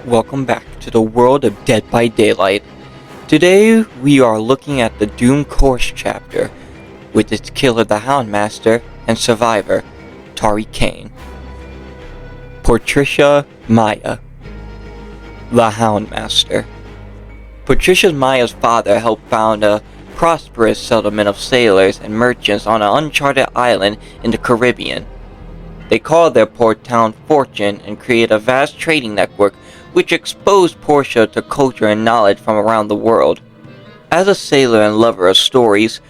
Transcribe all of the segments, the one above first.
Welcome back to the world of Dead by Daylight. Today we are looking at the Doom Course chapter with its killer the Houndmaster and survivor Taurie Cain. Patricia Maya, the Houndmaster. Patricia Maya's father helped found a prosperous settlement of sailors and merchants on an uncharted island in the Caribbean. They called their port town Fortune and created a vast trading network which exposed Portia to culture and knowledge from around the world. As a sailor and lover of stories,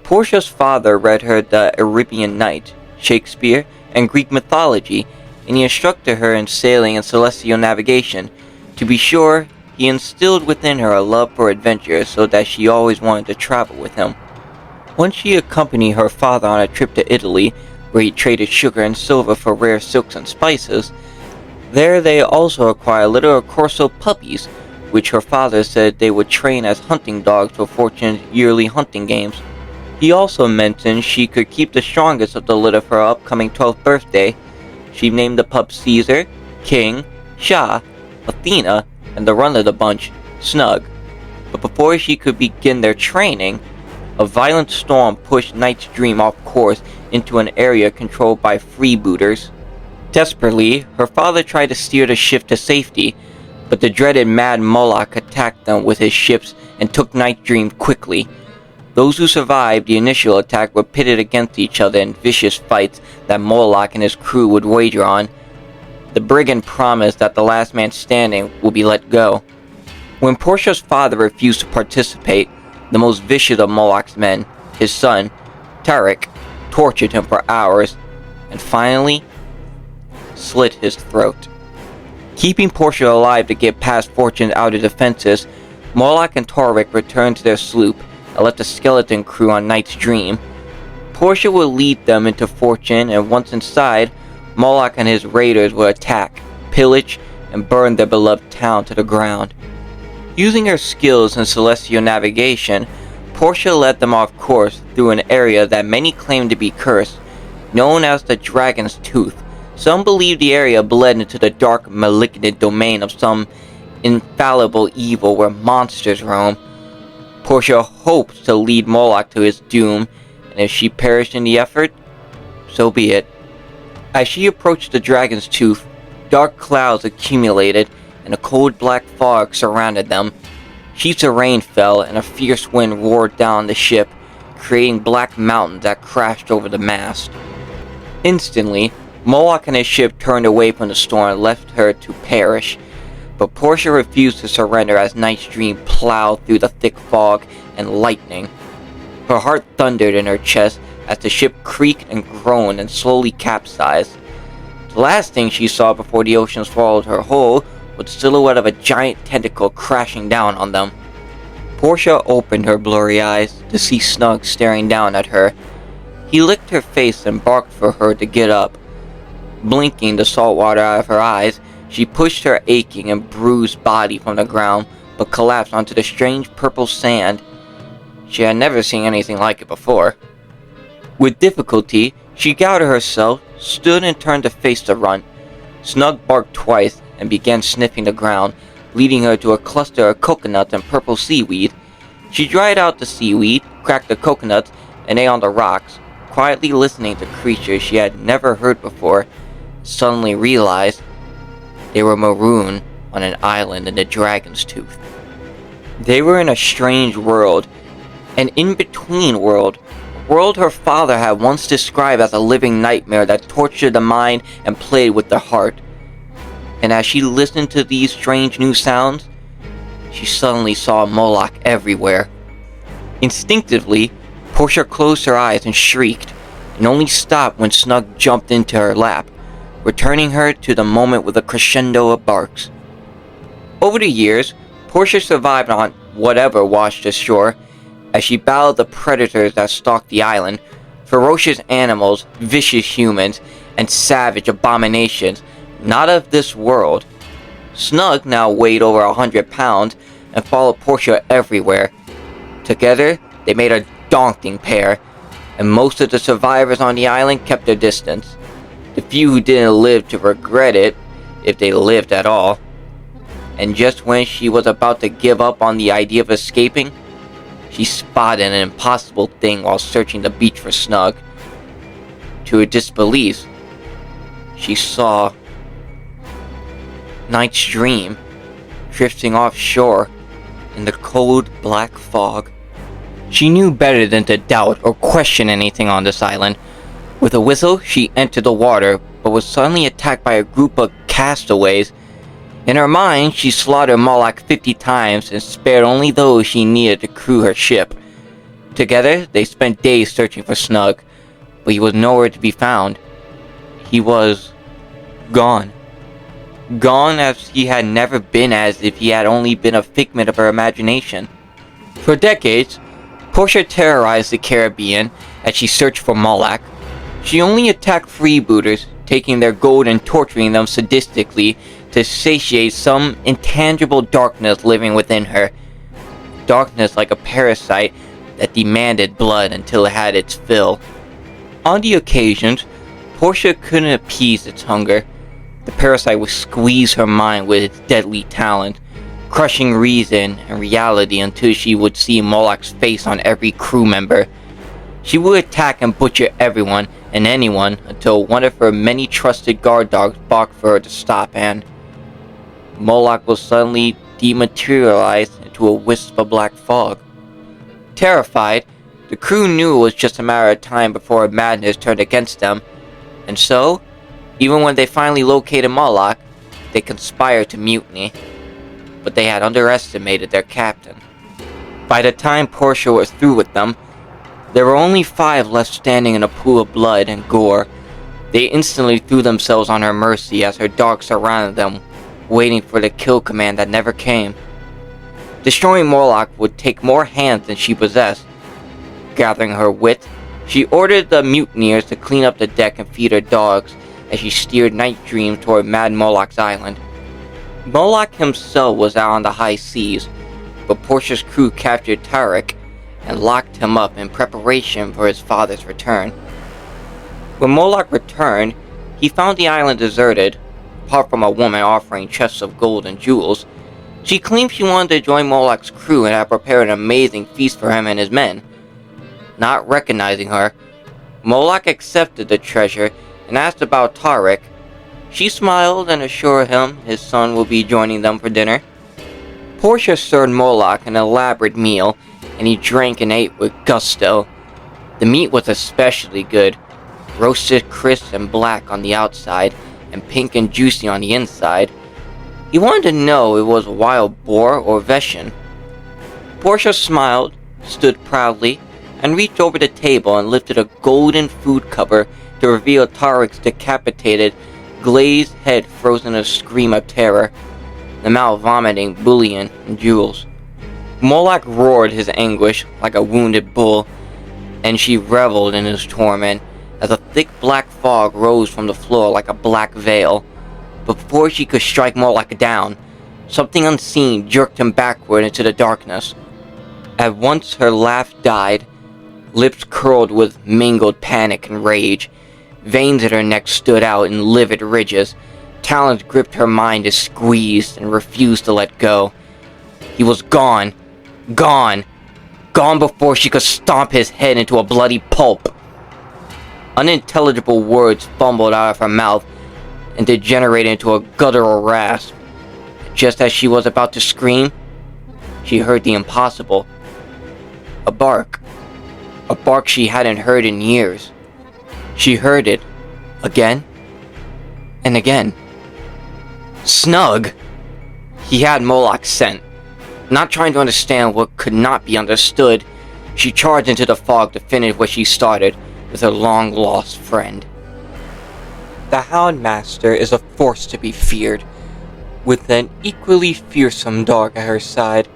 Portia's father read her the Arabian Night, Shakespeare, and Greek mythology, and he instructed her in sailing and celestial navigation. To be sure, he instilled within her a love for adventure so that she always wanted to travel with him. Once she accompanied her father on a trip to Italy, where he traded sugar and silver for rare silks and spices. There they also acquired little Corso puppies, which her father said they would train as hunting dogs for Fortune's yearly hunting games. He also mentioned she could keep the strongest of the litter for her upcoming 12th birthday. She named the pup Caesar, King, Shah, Athena, and the run of the bunch, Snug. But before she could begin their training, a violent storm pushed Knight's Dream off course into an area controlled by freebooters. Desperately, her father tried to steer the ship to safety, but the dreaded Mad Moloch attacked them with his ships and took Knight's Dream quickly. Those who survived the initial attack were pitted against each other in vicious fights that Moloch and his crew would wager on. The brigand promised that the last man standing will be let go. When Portia's father refused to participate, the most vicious of Moloch's men, his son, Taurie, tortured him for hours, and finally slit his throat. Keeping Portia alive to get past Fortune's outer defenses, Moloch and Taurie returned to their sloop and left the skeleton crew on Knight's Dream. Portia would lead them into Fortune, and once inside, Moloch and his raiders would attack, pillage, and burn their beloved town to the ground. Using her skills in celestial navigation, Portia led them off course through an area that many claimed to be cursed, known as the Dragon's Tooth. Some believe the area bled into the dark, malignant domain of some infallible evil where monsters roam. Portia hoped to lead Moloch to his doom, and if she perished in the effort, so be it. As she approached the Dragon's Tooth, dark clouds accumulated, and a cold black fog surrounded them. Sheets of rain fell, and a fierce wind roared down the ship, creating black mountains that crashed over the mast. Instantly, Moloch and his ship turned away from the storm and left her to perish, but Portia refused to surrender as Knight's Dream plowed through the thick fog and lightning. Her heart thundered in her chest as the ship creaked and groaned and slowly capsized. The last thing she saw before the ocean swallowed her whole was the silhouette of a giant tentacle crashing down on them. Portia opened her blurry eyes to see Snug staring down at her. He licked her face and barked for her to get up. Blinking the salt water out of her eyes, she pushed her aching and bruised body from the ground, but collapsed onto the strange purple sand. She had never seen anything like it before. With difficulty, she gathered herself, stood and turned to face the runt. Snug barked twice and began sniffing the ground, leading her to a cluster of coconuts and purple seaweed. She dried out the seaweed, cracked the coconuts, and ate on the rocks, quietly listening to creatures she had never heard before. Suddenly realized they were marooned on an island in the Dragon's Tooth. They were in a strange world, an in-between world, a world her father had once described as a living nightmare that tortured the mind and played with the heart. And as she listened to these strange new sounds, she suddenly saw Moloch everywhere. Instinctively, Portia closed her eyes and shrieked, and only stopped when Snug jumped into her lap, returning her to the moment with a crescendo of barks. Over the years, Portia survived on whatever washed ashore, as she battled the predators that stalked the island, ferocious animals, vicious humans, and savage abominations not of this world. Snug now weighed over 100 pounds and followed Portia everywhere. Together, they made a daunting pair, and most of the survivors on the island kept their distance. The few who didn't live to regret it, if they lived at all. and just when she was about to give up on the idea of escaping, she spotted an impossible thing while searching the beach for Snug. To her disbelief, she saw Night's Dream drifting offshore in the cold black fog. She knew better than to doubt or question anything on this island. With a whistle, she entered the water, but was suddenly attacked by a group of castaways. In her mind, she slaughtered Moloch 50 times and spared only those she needed to crew her ship. Together, they spent days searching for Snug, but he was nowhere to be found. He was gone. Gone as he had never been, as if he had only been a figment of her imagination. For decades, Portia terrorized the Caribbean as she searched for Moloch. She only attacked freebooters, taking their gold and torturing them sadistically to satiate some intangible darkness living within her. Darkness like a parasite that demanded blood until it had its fill. On the occasions, Portia couldn't appease its hunger. The parasite would squeeze her mind with its deadly talent, crushing reason and reality until she would see Moloch's face on every crew member. She would attack and butcher everyone and anyone until one of her many trusted guard dogs barked for her to stop, and Moloch will suddenly dematerialize into a wisp of black fog. Terrified, the crew knew it was just a matter of time before her madness turned against them, and so, even when they finally located Moloch, they conspired to mutiny. But they had underestimated their captain. By the time Portia was through with them, there were only 5 left standing in a pool of blood and gore. They instantly threw themselves on her mercy as her dogs surrounded them, waiting for the kill command that never came. Destroying Moloch would take more hands than she possessed. Gathering her wit, she ordered the mutineers to clean up the deck and feed her dogs as she steered Night Dream toward Mad Moloch's island. Moloch himself was out on the high seas, but Portia's crew captured Taurie and locked him up in preparation for his father's return. When Moloch returned, he found the island deserted, apart from a woman offering chests of gold and jewels. She claimed she wanted to join Moloch's crew and had prepared an amazing feast for him and his men. Not recognizing her, Moloch accepted the treasure and asked about Taurie. She smiled and assured him his son will be joining them for dinner. Portia served Moloch an elaborate meal, and he drank and ate with gusto. The meat was especially good, roasted crisp and black on the outside, and pink and juicy on the inside. He wanted to know if it was a wild boar or Veshan. Portia smiled, stood proudly, and reached over the table and lifted a golden food cover to reveal Taurie's decapitated, glazed head frozen in a scream of terror, the mouth vomiting bullion and jewels. Moloch roared his anguish like a wounded bull, and she reveled in his torment as a thick black fog rose from the floor like a black veil. Before she could strike Moloch down, something unseen jerked him backward into the darkness. At once her laugh died, lips curled with mingled panic and rage. Veins at her neck stood out in livid ridges. Talons gripped her mind as squeezed and refused to let go. He was gone. Gone. Gone before she could stomp his head into a bloody pulp. Unintelligible words fumbled out of her mouth and degenerated into a guttural rasp. Just as she was about to scream, she heard the impossible. A bark. A bark she hadn't heard in years. She heard it again and again. Snug! He had Moloch's scent. Not trying to understand what could not be understood, she charged into the fog to finish what she started with her long-lost friend. The houndmaster is a force to be feared, with an equally fearsome dog at her side.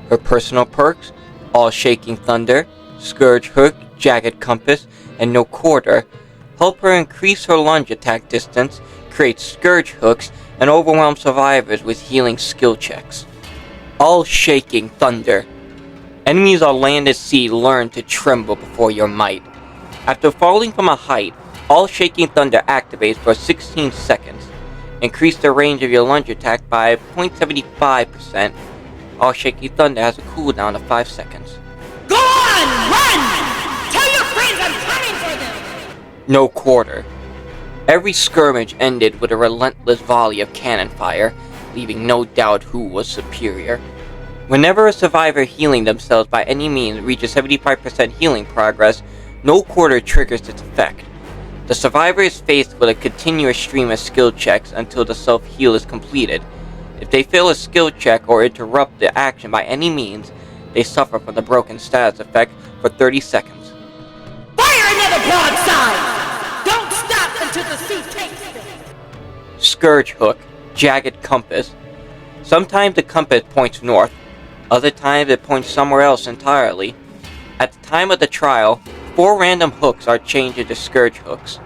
Her personal perks, all shaking thunder, scourge hook, jagged compass, and no quarter, help her increase her lunge attack distance, create scourge hooks, and overwhelm survivors with healing skill checks. All shaking thunder. Enemies on land and sea learn to tremble before your might. After falling from a height, all shaking thunder activates for 16 seconds. Increase the range of your lunge attack by 0.75%. All Shaky Thunder has a cooldown of 5 seconds. Go on! Run! Tell your friends I'm coming for them! No quarter. Every skirmish ended with a relentless volley of cannon fire, leaving no doubt who was superior. Whenever a survivor healing themselves by any means reaches 75% healing progress, no quarter triggers its effect. The survivor is faced with a continuous stream of skill checks until the self-heal is completed. If they fail a skill check or interrupt the action by any means, they suffer from the broken status effect for 30 seconds. Fire another broadside! Don't stop until the sea takes them! Scourge Hook, Jagged Compass. Sometimes the compass points north, other times it points somewhere else entirely. At the time of the trial, 4 random hooks are changed into Scourge Hooks.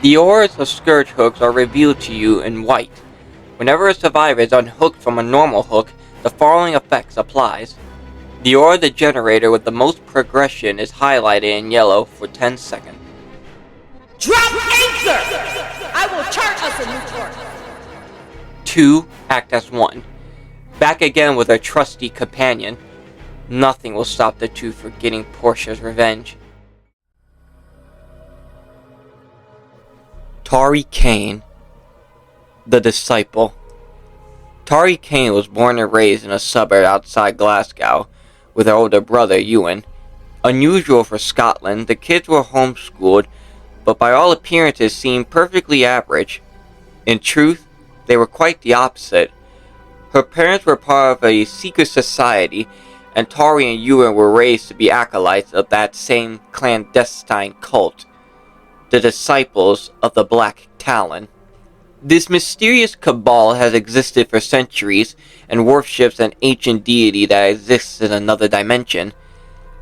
The auras of Scourge Hooks are revealed to you in white. Whenever a survivor is unhooked from a normal hook, the following effects applies. The aura of the generator with the most progression is highlighted in yellow for 10 seconds. Drop anchor! I will chart us a new course. 2 act as 1. Back again with our trusty companion. Nothing will stop the two from getting Portia's revenge. Taurie Cain, the Disciple. Taurie Cain was born and raised in a suburb outside Glasgow with her older brother Ewan. Unusual for Scotland, the kids were homeschooled, but by all appearances seemed perfectly average. In truth, they were quite the opposite. Her parents were part of a secret society, and Taurie and Ewan were raised to be acolytes of that same clandestine cult, the Disciples of the Black Talon. This mysterious cabal has existed for centuries and worships an ancient deity that exists in another dimension.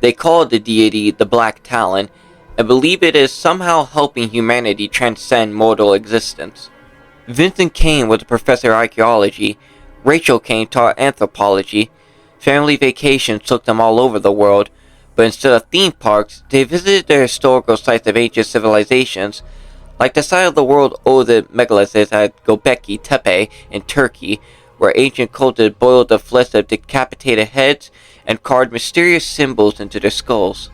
They call the deity the Black Talon, and believe it is somehow helping humanity transcend mortal existence. Vincent Cain was a professor of archaeology. Rachel Cain taught anthropology. Family vacations took them all over the world, but instead of theme parks, they visited the historical sites of ancient civilizations, like the site of the world's oldest megaliths at Göbekli Tepe in Turkey, where ancient cultists boiled the flesh of decapitated heads and carved mysterious symbols into their skulls.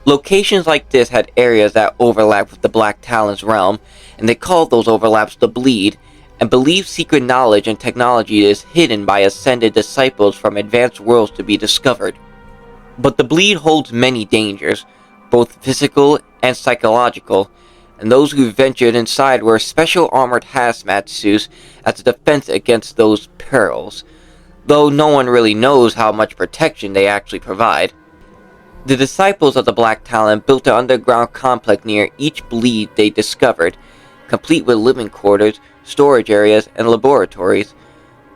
Locations like this had areas that overlapped with the Black Talon's realm, and they called those overlaps the Bleed, and believed secret knowledge and technology is hidden by ascended disciples from advanced worlds to be discovered. But the Bleed holds many dangers, both physical and psychological, and those who ventured inside wore special armored hazmat suits as a defense against those perils, though no one really knows how much protection they actually provide. The disciples of the Black Talon built an underground complex near each Bleed they discovered, complete with living quarters, storage areas, and laboratories.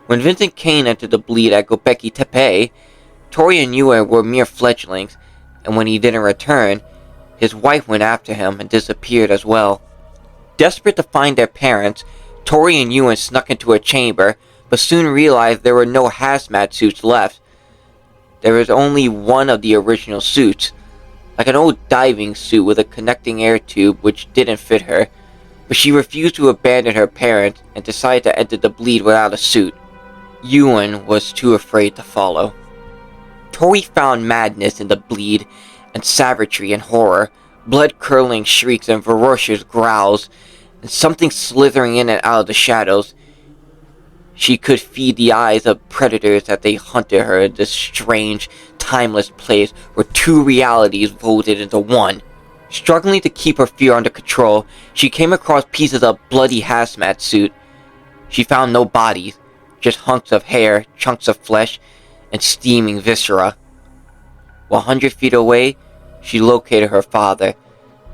When Vincent Cain entered the Bleed at Göbekli Tepe, Taurie and Ewan were mere fledglings, and when he didn't return, his wife went after him and disappeared as well. Desperate to find their parents, Taurie and Ewan snuck into a chamber, but soon realized there were no hazmat suits left. There was only one of the original suits, like an old diving suit with a connecting air tube which didn't fit her, but she refused to abandon her parents and decided to enter the Bleed without a suit. Ewan was too afraid to follow. Taurie found madness in the Bleed, and savagery and horror, blood-curdling shrieks and ferocious growls, and something slithering in and out of the shadows. She could feed the eyes of predators as they hunted her in this strange, timeless place where two realities folded into one. Struggling to keep her fear under control, she came across pieces of bloody hazmat suit. She found no bodies, just hunks of hair, chunks of flesh, and steaming viscera. 100 feet away, she located her father,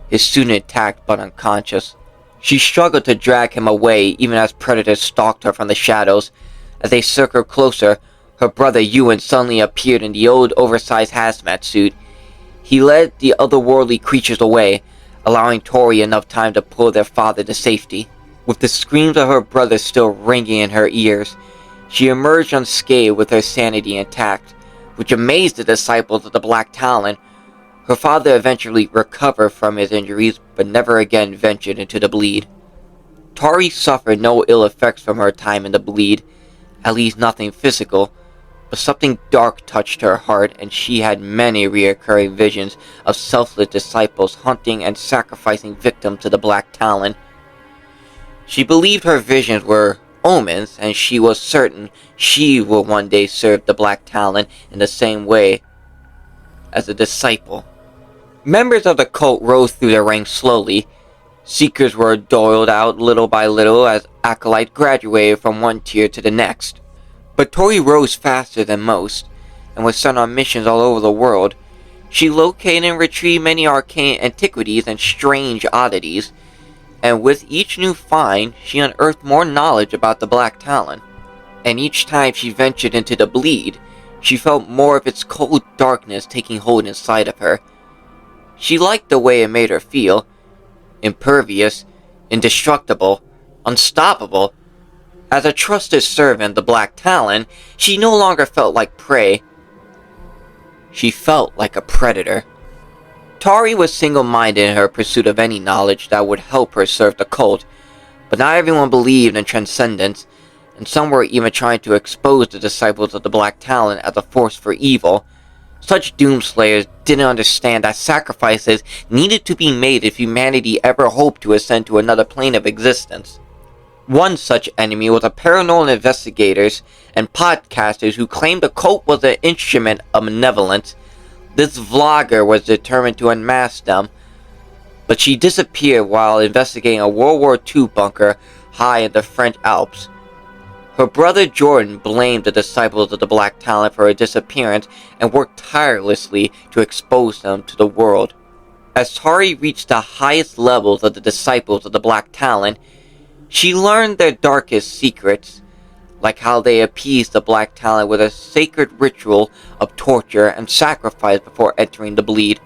his suit intact but unconscious. She struggled to drag him away even as predators stalked her from the shadows. As they circled closer, her brother Ewan suddenly appeared in the old oversized hazmat suit. He led the otherworldly creatures away, allowing Taurie enough time to pull their father to safety. With the screams of her brother still ringing in her ears, she emerged unscathed with her sanity intact, which amazed the disciples of the Black Talon. Her father eventually recovered from his injuries, but never again ventured into the Bleed. Taurie suffered no ill effects from her time in the bleed, at least nothing physical, but something dark touched her heart, and she had many reoccurring visions of selfless disciples hunting and sacrificing victims to the Black Talon. She believed her visions were omens, and she was certain she will one day serve the Black Talon in the same way as a disciple. Members of the cult rose through the ranks slowly. Seekers were doled out little by little as acolytes graduated from one tier to the next. But Taurie rose faster than most, and was sent on missions all over the world. She located and retrieved many arcane antiquities and strange oddities, and with each new find, she unearthed more knowledge about the Black Talon. And each time she ventured into the bleed, she felt more of its cold darkness taking hold inside of her. She liked the way it made her feel. Impervious, indestructible, unstoppable. As a trusted servant of the Black Talon, she no longer felt like prey. She felt like a predator. Taurie was single-minded in her pursuit of any knowledge that would help her serve the cult, but not everyone believed in transcendence, and some were even trying to expose the disciples of the Black Talon as a force for evil. Such doomslayers didn't understand that sacrifices needed to be made if humanity ever hoped to ascend to another plane of existence. One such enemy was the paranormal investigators and podcasters who claimed the cult was an instrument of malevolence. This vlogger was determined to unmask them, but she disappeared while investigating a World War II bunker high in the French Alps. Her brother Jordan blamed the disciples of the Black Talon for her disappearance and worked tirelessly to expose them to the world. As Taurie reached the highest levels of the disciples of the Black Talon, she learned their darkest secrets, like how they appeased the Black Talon with a sacred ritual of torture and sacrifice before entering the bleed.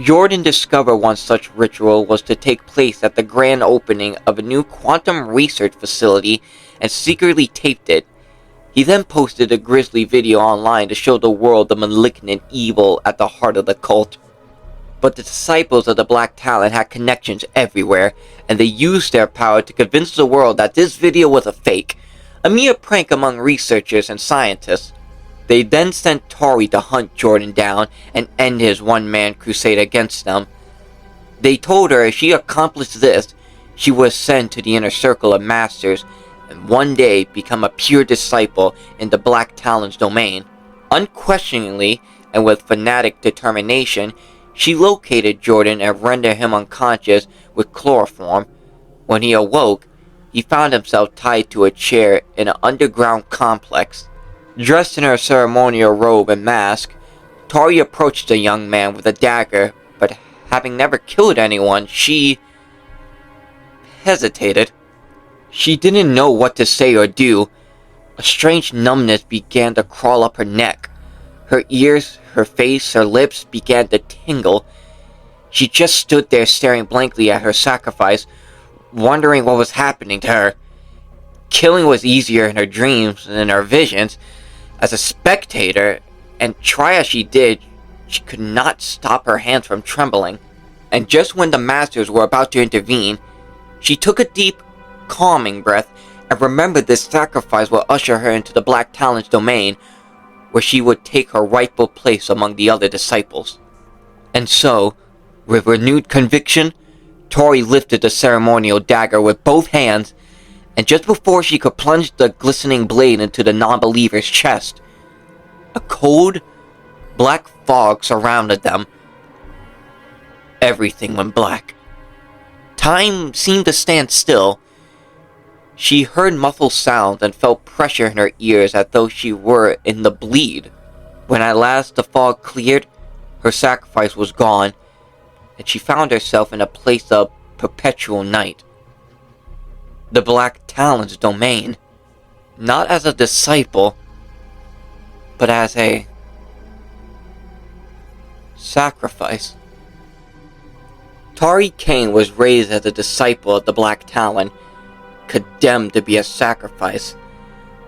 Jordan discovered one such ritual was to take place at the grand opening of a new quantum research facility and secretly taped it. He then posted a grisly video online to show the world the malignant evil at the heart of the cult. But the disciples of the Black Talon had connections everywhere, and they used their power to convince the world that this video was a fake, a mere prank among researchers and scientists. They then sent Taurie to hunt Jordan down and end his one-man crusade against them. They told her if she accomplished this, she would ascend to the inner circle of masters and one day become a pure disciple in the Black Talon's domain. Unquestioningly, and with fanatic determination, she located Jordan and rendered him unconscious with chloroform. When he awoke, he found himself tied to a chair in an underground complex. Dressed in her ceremonial robe and mask, Taurie approached the young man with a dagger, but having never killed anyone, she hesitated. She didn't know what to say or do. A strange numbness began to crawl up her neck. Her ears, her face, her lips began to tingle. She just stood there staring blankly at her sacrifice, wondering what was happening to her. Killing was easier in her dreams than in her visions. As a spectator, and try as she did, she could not stop her hands from trembling. And just when the masters were about to intervene, she took a deep, calming breath and remembered this sacrifice would usher her into the Black Talon's domain, where she would take her rightful place among the other disciples. And so, with renewed conviction, Taurie lifted the ceremonial dagger with both hands, and just before she could plunge the glistening blade into the non-believer's chest, a cold, black fog surrounded them. Everything went black. Time seemed to stand still. She heard muffled sounds and felt pressure in her ears as though she were in the bleed. When at last the fog cleared, her sacrifice was gone, and she found herself in a place of perpetual night. The Black Talon's domain, not as a disciple, but as a sacrifice. Taurie Cain was raised as a disciple of the Black Talon, condemned to be a sacrifice.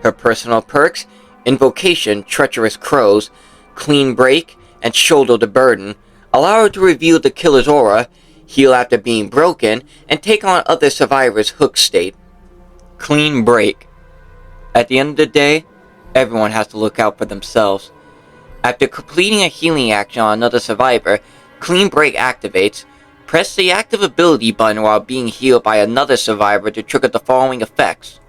Her personal perks: invocation, treacherous crows, clean break, and shoulder the burden, allow her to reveal the killer's aura, heal after being broken, and take on other survivors' hook state. Clean break. At the end of the day, everyone has to look out for themselves. After completing a healing action on another survivor, Clean Break activates. Press the active ability button while being healed by another survivor to trigger the following effects.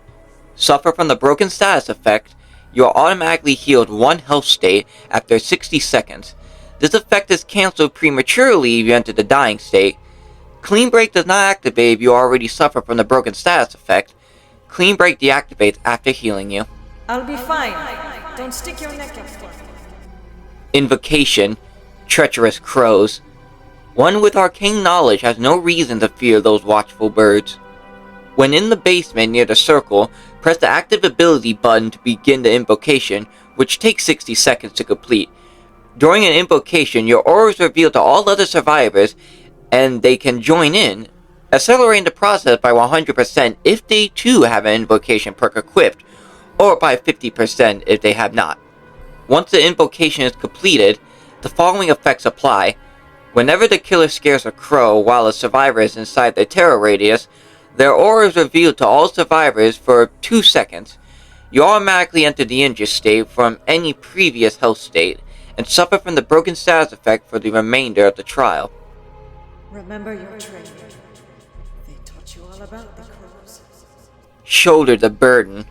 Suffer from the broken status effect. You are automatically healed 1 health state after 60 seconds. This effect is cancelled prematurely if you enter the dying state. Clean Break does not activate if you already suffer from the broken status effect. Clean Break deactivates after healing you. I'll be fine. Don't stick your neck out for me. Invocation. Treacherous Crows. One with arcane knowledge has no reason to fear those watchful birds. When in the basement near the circle, press the active ability button to begin the invocation, which takes 60 seconds to complete. During an invocation, your aura is revealed to all other survivors, and they can join in, accelerating the process by 100% if they too have an invocation perk equipped, or by 50% if they have not. Once the invocation is completed, the following effects apply. Whenever the killer scares a crow while a survivor is inside their terror radius, their aura is revealed to all survivors for 2 seconds. You automatically enter the injured state from any previous health state, and suffer from the broken status effect for the remainder of the trial. Remember your training. They taught you all about the crows. Shoulder the burden.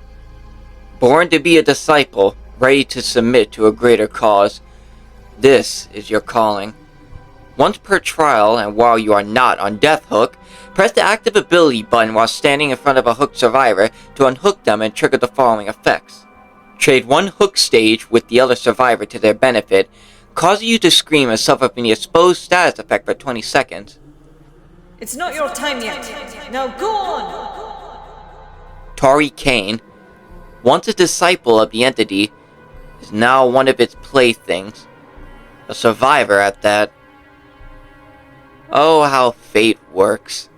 Born to be a disciple, ready to submit to a greater cause. This is your calling. Once per trial, and while you are not on death hook, press the active ability button while standing in front of a hooked survivor to unhook them and trigger the following effects. Trade 1 hook stage with the other survivor to their benefit, causing you to scream and suffer from the exposed status effect for 20 seconds. It's not your time yet. Now go on! Taurie Cain, once a disciple of the entity, is now one of its playthings. A survivor at that. Oh, how fate works.